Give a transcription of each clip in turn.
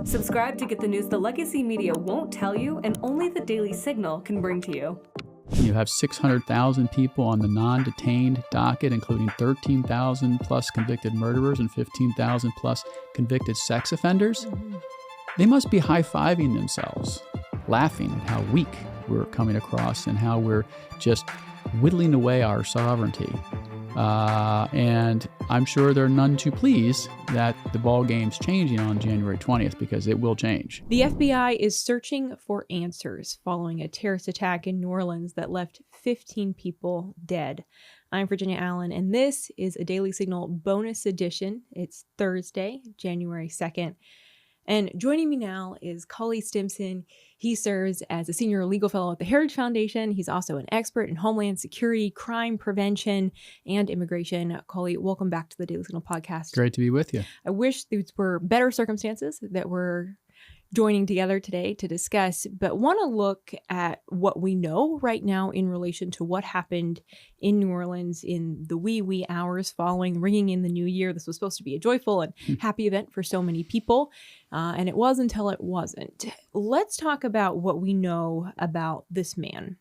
Subscribe to get the news the legacy media won't tell you and only the Daily Signal can bring to you. You have 600,000 people on the non-detained docket, including 13,000 plus convicted murderers and 15,000 plus convicted sex offenders. They must be high-fiving themselves, laughing at how weak we're coming across and how we're just whittling away our sovereignty. And I'm sure they're none too pleased that the ball game's changing on January 20th, because it will change. The FBI is searching for answers following a terrorist attack in New Orleans that left 15 people dead. I'm Virginia Allen, and this is a Daily Signal bonus edition. It's Thursday, January 2nd. And joining me now is Cully Stimson. He serves as a senior legal fellow at the Heritage Foundation. He's also an expert in homeland security, crime prevention, and immigration. Cully, welcome back to the Daily Signal podcast. Great to be with you. I wish these were better circumstances that we're joining together today to discuss, but want to look at what we know right now in relation to what happened in New Orleans in the wee hours following ringing in the new year. This was supposed to be a joyful and happy event for so many people, and it was until it wasn't. Let's talk about what we know about this man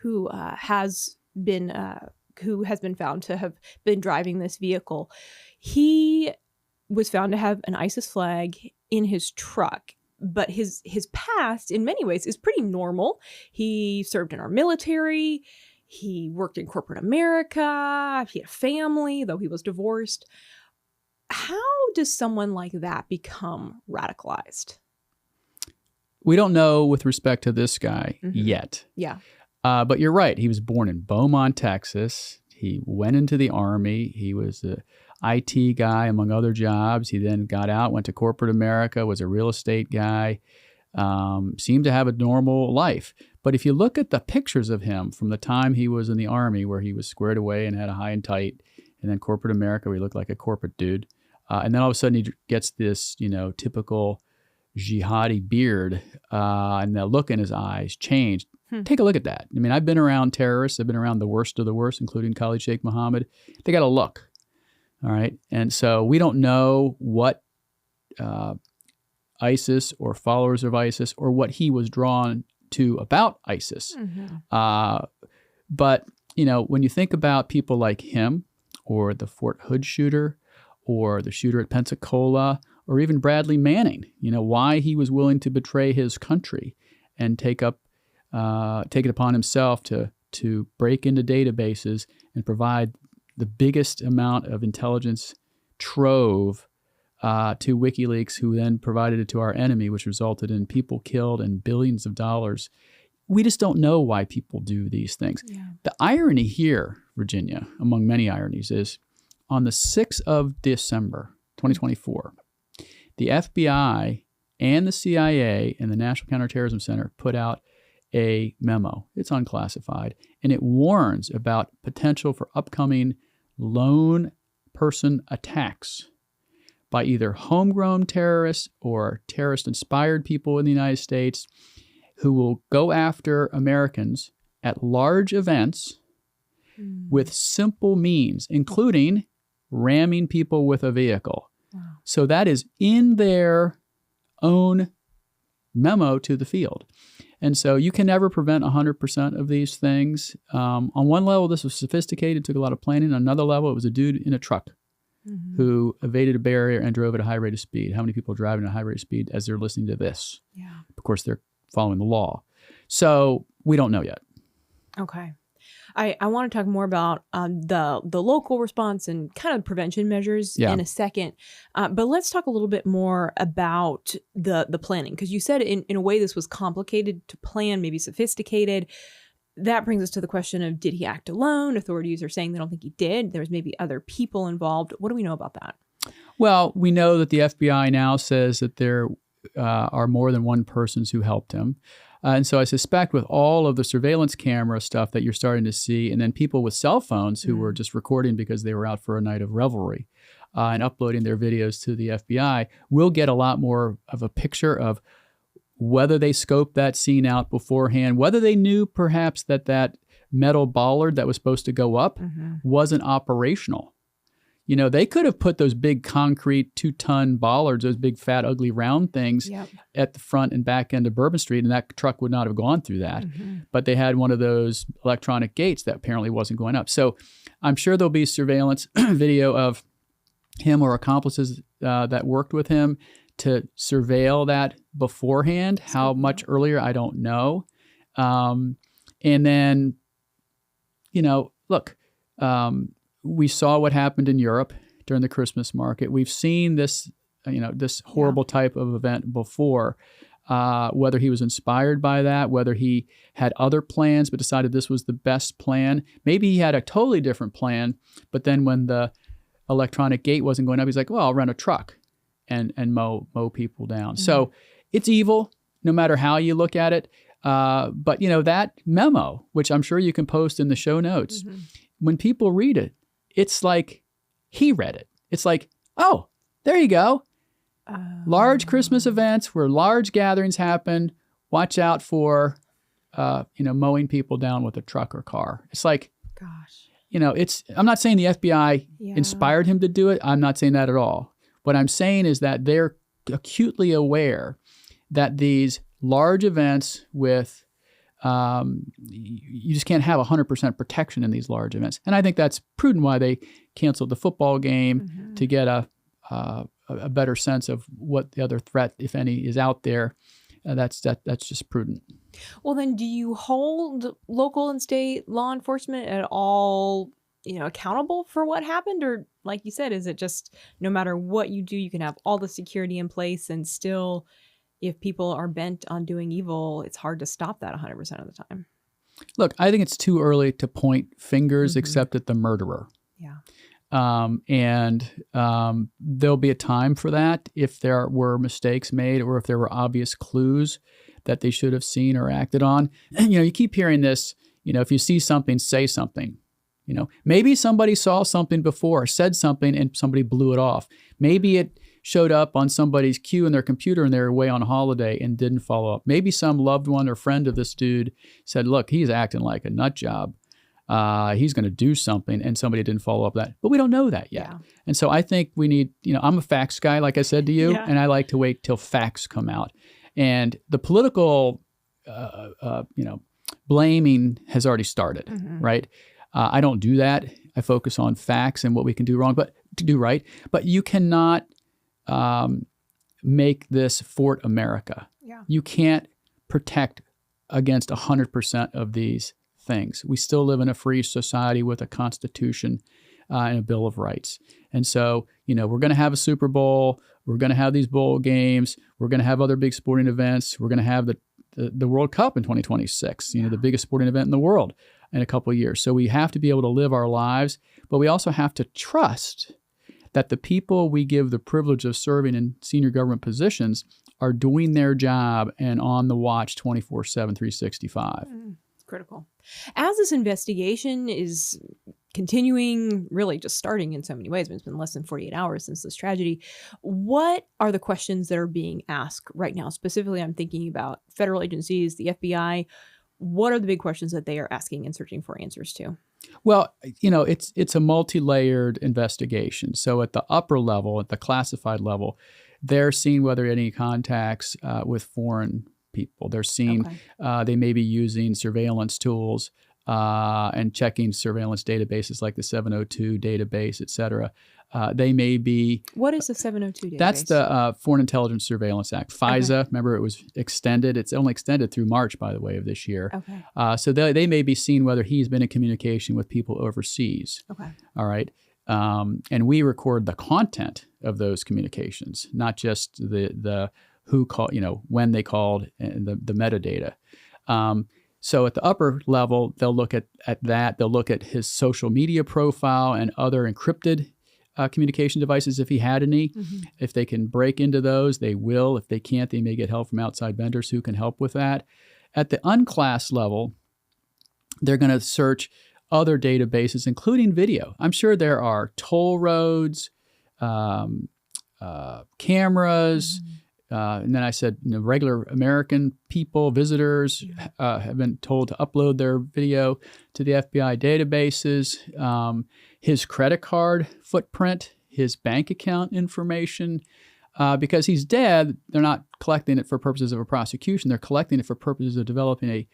who has been found to have been driving this vehicle. He was found to have an ISIS flag in his truck, but his past in many ways is pretty normal. He served in our military. He worked in corporate America. He had a family, though he was divorced. How does someone like that become radicalized? We don't know with respect to this guy yet. Yeah. But you're right. He was born in Beaumont, Texas. He went into the Army. He was a IT guy, among other jobs. He then got out, went to corporate America, was a real estate guy, seemed to have a normal life. But if you look at the pictures of him from the time he was in the Army, where he was squared away and had a high and tight, and then corporate America, where he looked like a corporate dude, and then all of a sudden he gets this, typical jihadi beard, and the look in his eyes changed. Take a look at that. I mean, I've been around terrorists. I've been around the worst of the worst, including Khalid Sheikh Mohammed. They got a look. All right. And so we don't know what ISIS or followers of ISIS or what he was drawn to about ISIS. But, when you think about people like him or the Fort Hood shooter or the shooter at Pensacola or even Bradley Manning, why he was willing to betray his country and take it upon himself to break into databases and provide the biggest amount of intelligence trove to WikiLeaks, who then provided it to our enemy, which resulted in people killed and billions of dollars. We just don't know why people do these things. Yeah. The irony here, Virginia, among many ironies, is on the 6th of December, 2024, the FBI and the CIA and the National Counterterrorism Center put out a memo. It's unclassified, and it warns about potential for upcoming lone person attacks by either homegrown terrorists or terrorist-inspired people in the United States who will go after Americans at large events with simple means, including ramming people with a vehicle. Wow. So that is in their own memo to the field. And so you can never prevent 100% of these things. On one level, this was sophisticated, took a lot of planning. On another level, it was a dude in a truck who evaded a barrier and drove at a high rate of speed. How many people are driving at a high rate of speed as they're listening to this? Yeah. Of course, they're following the law. So we don't know yet. Okay. I want to talk more about the local response and kind of prevention measures in a second. But let's talk a little bit more about the planning, because you said in a way this was complicated to plan, maybe sophisticated. That brings us to the question of, did he act alone? Authorities are saying they don't think he did. There's maybe other people involved. What do we know about that? Well, we know that the FBI now says that there are more than one person who helped him. And so I suspect with all of the surveillance camera stuff that you're starting to see, and then people with cell phones who were just recording because they were out for a night of revelry and uploading their videos to the FBI, we'll get a lot more of a picture of whether they scoped that scene out beforehand, whether they knew perhaps that metal bollard that was supposed to go up wasn't operational. You know, they could have put those big concrete 2-ton bollards, those big, fat, ugly, round things at the front and back end of Bourbon Street, and that truck would not have gone through that. But they had one of those electronic gates that apparently wasn't going up. So I'm sure there'll be surveillance video of him or accomplices that worked with him to surveil that beforehand. How much earlier, I don't know. And then, you know, look, we saw what happened in Europe during the Christmas market. We've seen this, you know, this horrible type of event before. Whether he was inspired by that, whether he had other plans but decided this was the best plan. Maybe he had a totally different plan, but then when the electronic gate wasn't going up, he's like, well, I'll rent a truck and mow people down. So it's evil, no matter how you look at it. But, you know, that memo, which I'm sure you can post in the show notes, when people read it, it's like he read it. It's like, oh, there you go. Large Christmas events where large gatherings happen. Watch out for, you know, mowing people down with a truck or car. It's like, Gosh. You know, I'm not saying the FBI inspired him to do it. I'm not saying that at all. What I'm saying is that they're acutely aware that these large events with, you just can't have 100% protection in these large events. And I think that's prudent why they canceled the football game to get a better sense of what the other threat, if any, is out there. That's just prudent. Well, then, do you hold local and state law enforcement at all, you know, accountable for what happened? Or like you said, is it just no matter what you do, you can have all the security in place and still, if people are bent on doing evil, it's hard to stop that 100% of the time? Look, I think it's too early to point fingers except at the murderer. Yeah. And there'll be a time for that if there were mistakes made or if there were obvious clues that they should have seen or acted on. And, you know, you keep hearing this, you know, if you see something, say something. You know, maybe somebody saw something before, said something, and somebody blew it off. Maybe it showed up on somebody's queue in their computer and they were away on holiday and didn't follow up. Maybe some loved one or friend of this dude said, look, he's acting like a nut job. He's going to do something, and somebody didn't follow up that. But we don't know that yet. Yeah. And so I think we need, you know, I'm a facts guy, like I said to you, and I like to wait till facts come out. And the political, you know, blaming has already started, right? I don't do that. I focus on facts and what we can do wrong, but to do right. But you cannot make this Fort America. Yeah. You can't protect against 100% of these things. We still live in a free society with a constitution and a Bill of Rights. And so, you know, we're going to have a Super Bowl. We're going to have these bowl games. We're going to have other big sporting events. We're going to have the World Cup in 2026, you know, the biggest sporting event in the world in a couple of years. So we have to be able to live our lives, but we also have to trust that the people we give the privilege of serving in senior government positions are doing their job and on the watch 24/7, 365. Critical. As this investigation is continuing, really just starting in so many ways, but it's been less than 48 hours since this tragedy, what are the questions that are being asked right now? Specifically, I'm thinking about federal agencies, the FBI. What are the big questions that they are asking and searching for answers to? Well, you know, it's a multi-layered investigation. So at the upper level, at the classified level, they're seeing whether any contacts with foreign people. They're seeing they may be using surveillance tools and checking surveillance databases like the 702 database, et cetera. They may be... What is the 702 database? That's the Foreign Intelligence Surveillance Act. FISA, remember it was extended. It's only extended through March, by the way, of this year. So they may be seeing whether he's been in communication with people overseas. All right. And we record the content of those communications, not just the who called, you know, when they called and the metadata. So at the upper level, they'll look at that. They'll look at his social media profile and other encrypted communication devices if he had any. If they can break into those, they will. If they can't, they may get help from outside vendors who can help with that. At the unclassed level, they're going to search other databases, including video. I'm sure there are toll roads, cameras, And then I said, regular American people, visitors, have been told to upload their video to the FBI databases. His credit card footprint, his bank account information, because he's dead, they're not collecting it for purposes of a prosecution. They're collecting it for purposes of developing a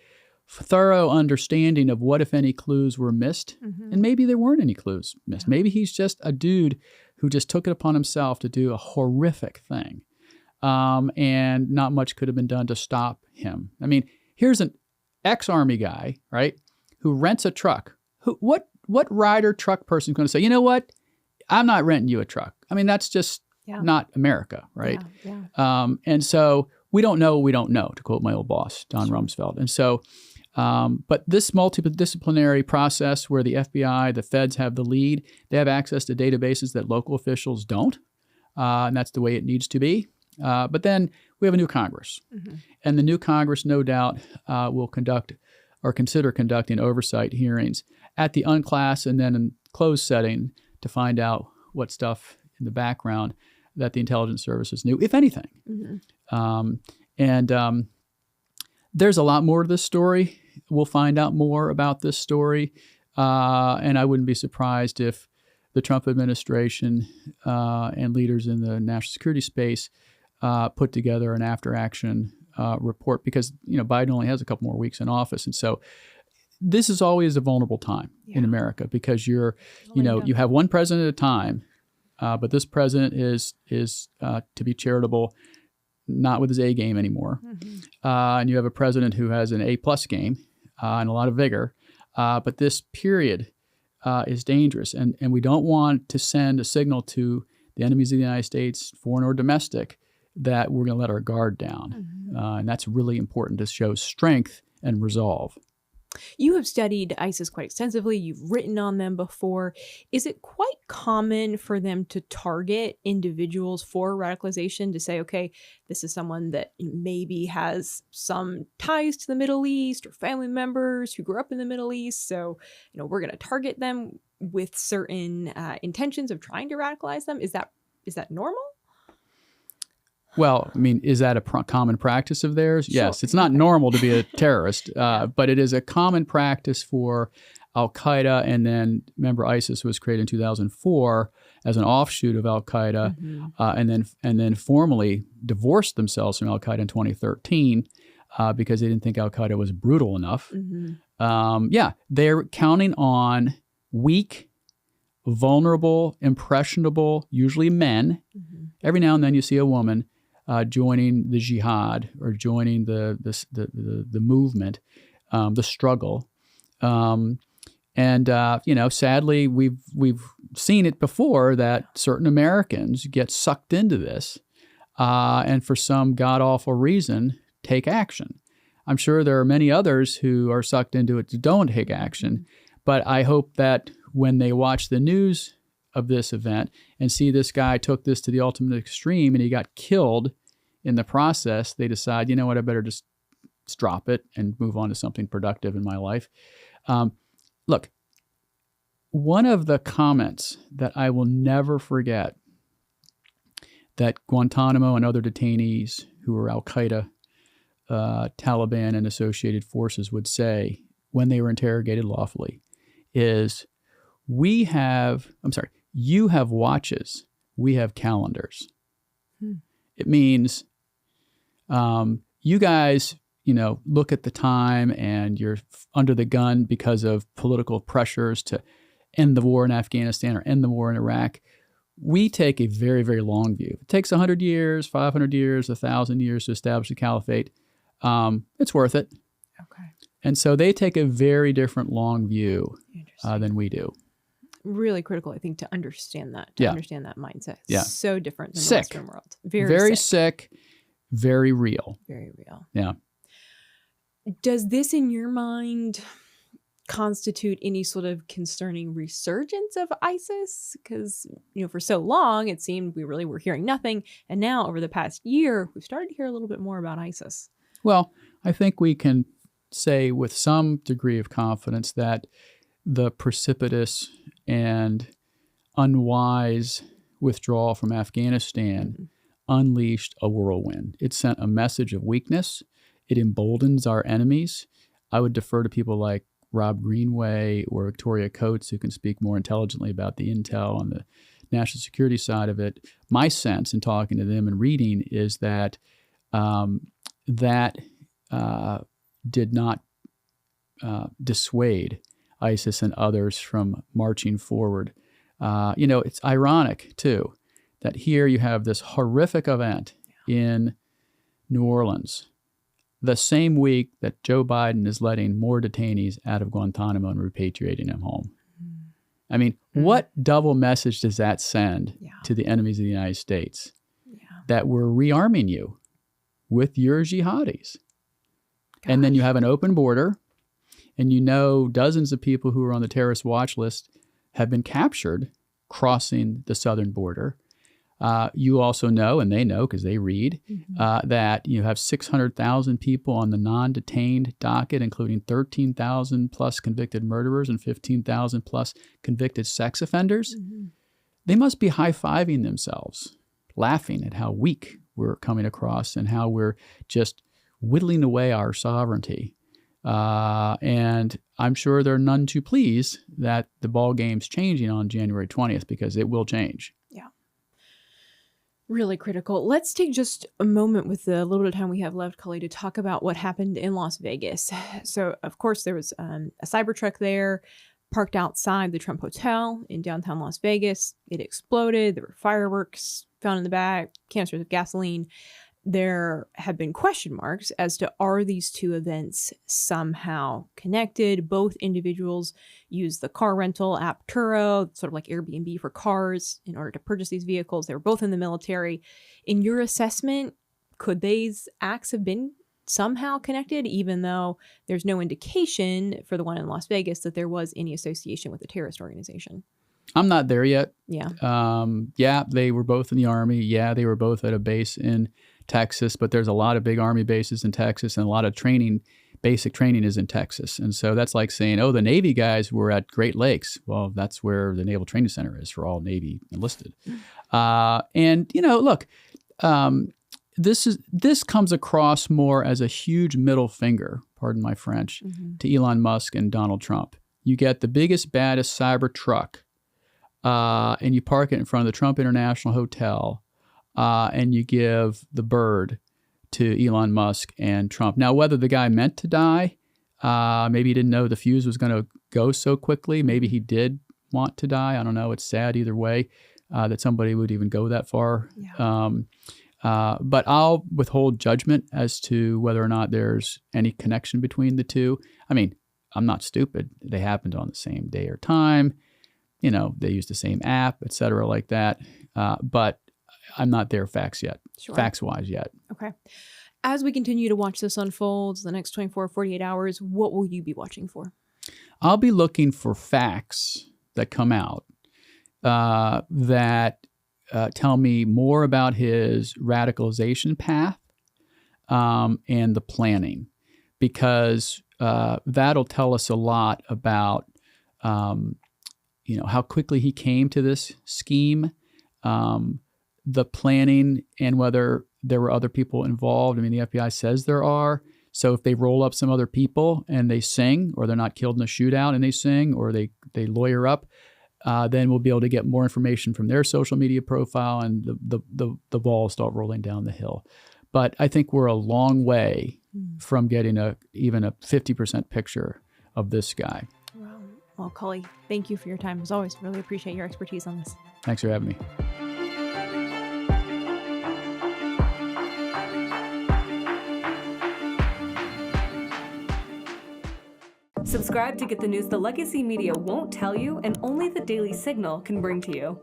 thorough understanding of what, if any, clues were missed. And maybe there weren't any clues missed. Maybe he's just a dude who just took it upon himself to do a horrific thing. And not much could have been done to stop him. I mean, here's an ex-Army guy, right, who rents a truck. What rider truck person is going to say, you know what, I'm not renting you a truck? I mean, that's just not America, right? And so we don't know what we don't know, to quote my old boss, Don Rumsfeld. And so, but this multidisciplinary process where the FBI, the feds have the lead, they have access to databases that local officials don't. And that's the way it needs to be. But then we have a new Congress. And the new Congress, no doubt, will conduct or consider conducting oversight hearings at the unclass and then in closed setting to find out what stuff in the background that the intelligence services knew, if anything. There's a lot more to this story. We'll find out more about this story. And I wouldn't be surprised if the Trump administration and leaders in the national security space put together an after-action report, because Biden only has a couple more weeks in office, and so this is always a vulnerable time in America, because you have one president at a time, but this president is to be charitable, not with his A game anymore, and you have a president who has an A+ game and a lot of vigor, but this period is dangerous, and we don't want to send a signal to the enemies of the United States, foreign or domestic, that we're going to let our guard down. And that's really important to show strength and resolve. You have studied ISIS quite extensively. You've written on them before. Is it quite common for them to target individuals for radicalization, to say, okay, this is someone that maybe has some ties to the Middle East or family members who grew up in the Middle East, so we're going to target them with certain intentions of trying to radicalize them? Is that normal? Well, I mean, is that a common practice of theirs? Sure. Yes. It's not normal to be a terrorist, but it is a common practice for Al-Qaeda. And then, remember, ISIS was created in 2004 as an offshoot of Al-Qaeda, and then formally divorced themselves from Al-Qaeda in 2013 because they didn't think Al-Qaeda was brutal enough. They're counting on weak, vulnerable, impressionable, usually men. Every now and then you see a woman joining the jihad or joining the movement, the struggle, sadly we've seen it before that certain Americans get sucked into this, and for some god awful reason take action. I'm sure there are many others who are sucked into it that don't take action, but I hope that when they watch the news of this event and see this guy took this to the ultimate extreme and he got killed in the process, they decide, I better just drop it and move on to something productive in my life. Look, one of the comments that I will never forget that Guantanamo and other detainees who were Al-Qaeda, Taliban, and associated forces would say when they were interrogated lawfully is, you have watches, we have calendars. It means you guys, look at the time and you're under the gun because of political pressures to end the war in Afghanistan or end the war in Iraq. We take a very, very long view. It takes 100 years, 500 years, 1,000 years to establish a caliphate. It's worth it. Okay. And so they take a very different long view than we do. Really critical, I think, to understand that, understand that mindset. Yeah. So different than Sick. the Western world. Very sick, very real. Very real. Yeah. Does this, in your mind, constitute any sort of concerning resurgence of ISIS? Because, for so long, it seemed we really were hearing nothing. And now, over the past year, we've started to hear a little bit more about ISIS. Well, I think we can say with some degree of confidence that the precipitous and unwise withdrawal from Afghanistan unleashed a whirlwind. It sent a message of weakness. It emboldens our enemies. I would defer to people like Rob Greenway or Victoria Coates, who can speak more intelligently about the intel and the national security side of it. My sense in talking to them and reading is that that did not dissuade ISIS and others from marching forward. It's ironic, too, that here you have this horrific event in New Orleans, the same week that Joe Biden is letting more detainees out of Guantanamo and repatriating them home. I mean, what double message does that send to the enemies of the United States? That we're rearming you with your jihadis. And then you have an open border, and dozens of people who are on the terrorist watch list have been captured crossing the southern border. You also know, and they know because they read, that you have 600,000 people on the non-detained docket, including 13,000 plus convicted murderers and 15,000 plus convicted sex offenders. They must be high-fiving themselves, laughing at how weak we're coming across and how we're just whittling away our sovereignty. And I'm sure they're none too pleased that the ball game's changing on January 20th, because it will change. Yeah. Really critical. Let's take just a moment with the little bit of time we have left, Cully, to talk about what happened in Las Vegas. So, of course, there was a Cybertruck there parked outside the Trump Hotel in downtown Las Vegas. It exploded. There were fireworks found in the back, canisters of gasoline. There have been question marks as to, are these two events somehow connected? Both individuals use the car rental app Turo, sort of like Airbnb for cars, in order to purchase these vehicles. They were both in the military. In your assessment, could these acts have been somehow connected, even though there's no indication for the one in Las Vegas that there was any association with a terrorist organization? I'm not there yet. Yeah. They were both in the Army. Yeah, they were both at a base in Texas, but there's a lot of big Army bases in Texas, and a lot of training, basic training is in Texas. And so that's like saying, the Navy guys were at Great Lakes. Well, that's where the Naval Training Center is for all Navy enlisted. Look, this comes across more as a huge middle finger, pardon my French, to Elon Musk and Donald Trump. You get the biggest, baddest Cybertruck, and you park it in front of the Trump International Hotel, and you give the bird to Elon Musk and Trump. Now, whether the guy meant to die, maybe he didn't know the fuse was going to go so quickly. Maybe he did want to die. I don't know. It's sad either way that somebody would even go that far. Yeah. But I'll withhold judgment as to whether or not there's any connection between the two. I mean, I'm not stupid. They happened on the same day or time. They used the same app, et cetera, like that. But I'm not there facts-wise yet. Okay. As we continue to watch this unfold, the next 24 or 48 hours, what will you be watching for? I'll be looking for facts that come out that tell me more about his radicalization path and the planning, because that'll tell us a lot about how quickly he came to this scheme, the planning, and whether there were other people involved. I mean, the FBI says there are. So if they roll up some other people and they sing, or they're not killed in a shootout and they sing, or they lawyer up, then we'll be able to get more information from their social media profile, and the ball will start rolling down the hill. But I think we're a long way from getting even a 50% picture of this guy. Wow. Well, Cully, thank you for your time. As always, really appreciate your expertise on this. Thanks for having me. Subscribe to get the news the legacy media won't tell you and only the Daily Signal can bring to you.